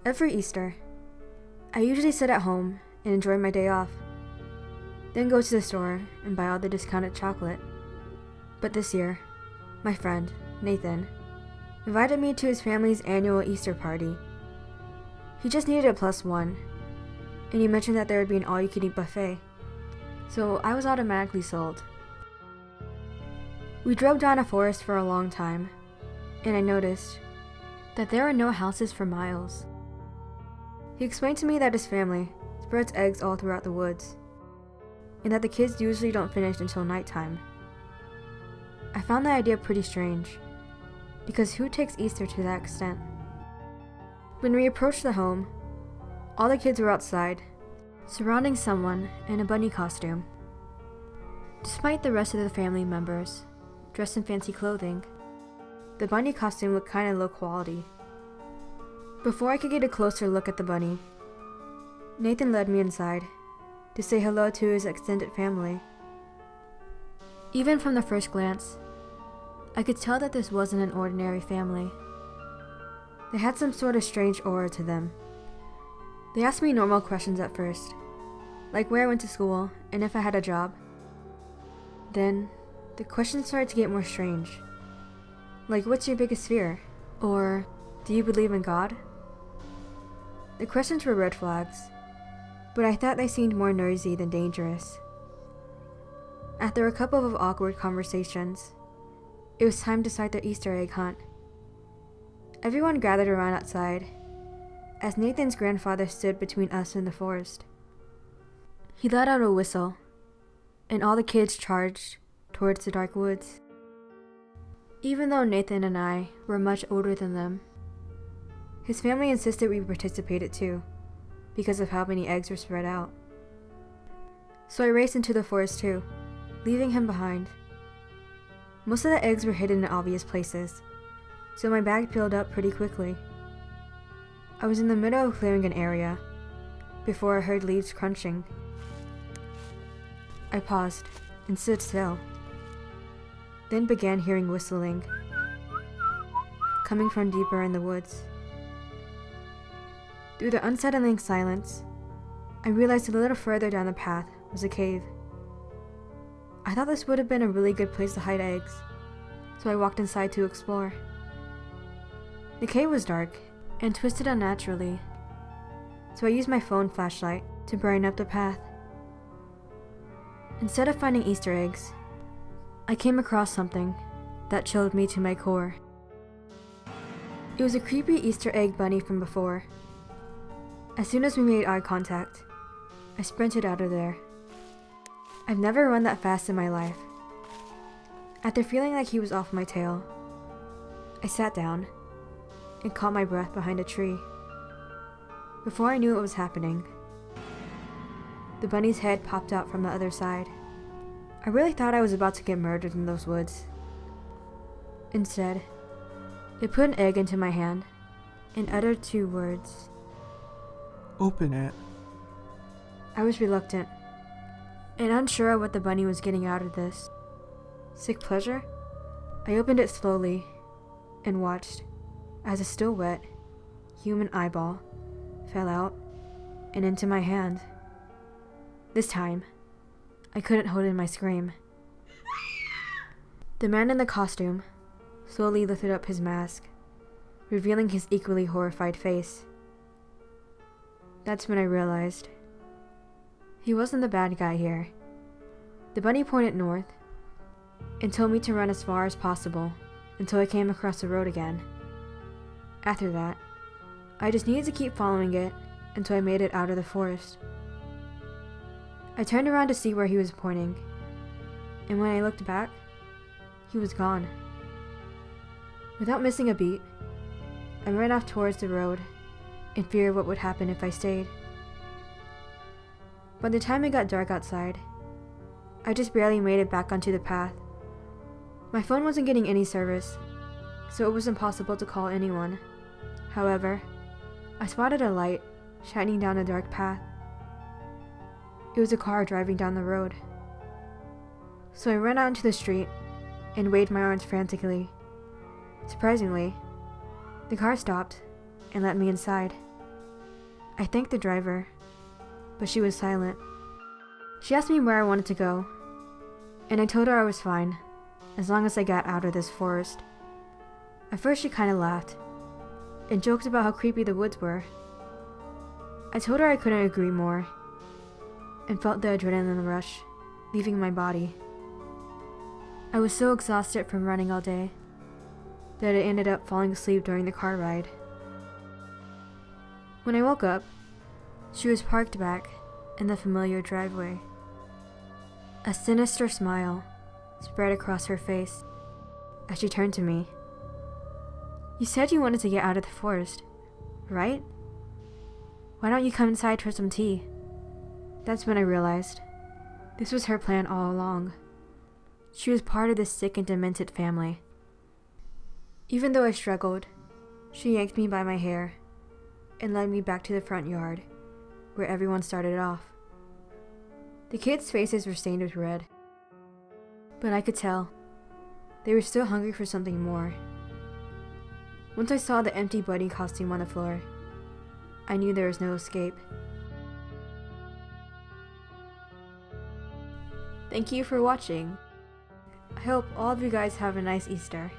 Every Easter, I usually sit at home and enjoy my day off, then go to the store and buy all the discounted chocolate. But this year, my friend, Nathan, invited me to his family's annual Easter party. He just needed a +1, and he mentioned that there would be an all-you-can-eat buffet, so I was automatically sold. We drove down a forest for a long time, and I noticed that there are no houses for miles. He explained to me that his family spreads eggs all throughout the woods, and that the kids usually don't finish until nighttime. I found the idea pretty strange, because who takes Easter to that extent? When we approached the home, all the kids were outside, surrounding someone in a bunny costume. Despite the rest of the family members dressed in fancy clothing, the bunny costume looked kinda low quality. Before I could get a closer look at the bunny, Nathan led me inside to say hello to his extended family. Even from the first glance, I could tell that this wasn't an ordinary family. They had some sort of strange aura to them. They asked me normal questions at first, like where I went to school and if I had a job. Then, the questions started to get more strange. Like, what's your biggest fear? Or, do you believe in God? The questions were red flags, but I thought they seemed more nosy than dangerous. After a couple of awkward conversations, it was time to start the Easter egg hunt. Everyone gathered around outside, as Nathan's grandfather stood between us and the forest. He let out a whistle, and all the kids charged towards the dark woods. Even though Nathan and I were much older than them, his family insisted we participated too, because of how many eggs were spread out. So I raced into the forest too, leaving him behind. Most of the eggs were hidden in obvious places, so my bag filled up pretty quickly. I was in the middle of clearing an area, before I heard leaves crunching. I paused and stood still, then began hearing whistling, coming from deeper in the woods. Through the unsettling silence, I realized a little further down the path was a cave. I thought this would have been a really good place to hide eggs, so I walked inside to explore. The cave was dark and twisted unnaturally, so I used my phone flashlight to brighten up the path. Instead of finding Easter eggs, I came across something that chilled me to my core. It was a creepy Easter egg bunny from before. As soon as we made eye contact, I sprinted out of there. I've never run that fast in my life. After feeling like he was off my tail, I sat down and caught my breath behind a tree. Before I knew what was happening, the bunny's head popped out from the other side. I really thought I was about to get murdered in those woods. Instead, it put an egg into my hand and uttered 2 words. Open it. I was reluctant and unsure of what the bunny was getting out of this. Sick pleasure? I opened it slowly and watched as a still wet human eyeball fell out and into my hand. This time, I couldn't hold in my scream. The man in the costume slowly lifted up his mask, revealing his equally horrified face. That's when I realized he wasn't the bad guy here. The bunny pointed north and told me to run as far as possible until I came across the road again. After that, I just needed to keep following it until I made it out of the forest. I turned around to see where he was pointing, and when I looked back, he was gone. Without missing a beat, I ran off towards the road in fear of what would happen if I stayed. By the time it got dark outside, I just barely made it back onto the path. My phone wasn't getting any service, so it was impossible to call anyone. However, I spotted a light shining down a dark path. It was a car driving down the road. So I ran out into the street and waved my arms frantically. Surprisingly, the car stopped and let me inside. I thanked the driver, but she was silent. She asked me where I wanted to go, and I told her I was fine, as long as I got out of this forest. At first she kinda laughed, and joked about how creepy the woods were. I told her I couldn't agree more, and felt the adrenaline rush leaving my body. I was so exhausted from running all day that I ended up falling asleep during the car ride. When I woke up, she was parked back in the familiar driveway. A sinister smile spread across her face as she turned to me. "You said you wanted to get out of the forest, right? Why don't you come inside for some tea?" That's when I realized this was her plan all along. She was part of this sick and demented family. Even though I struggled, she yanked me by my hair and led me back to the front yard, where everyone started off. The kids' faces were stained with red, but I could tell they were still hungry for something more. Once I saw the empty bunny costume on the floor, I knew there was no escape. Thank you for watching. I hope all of you guys have a nice Easter.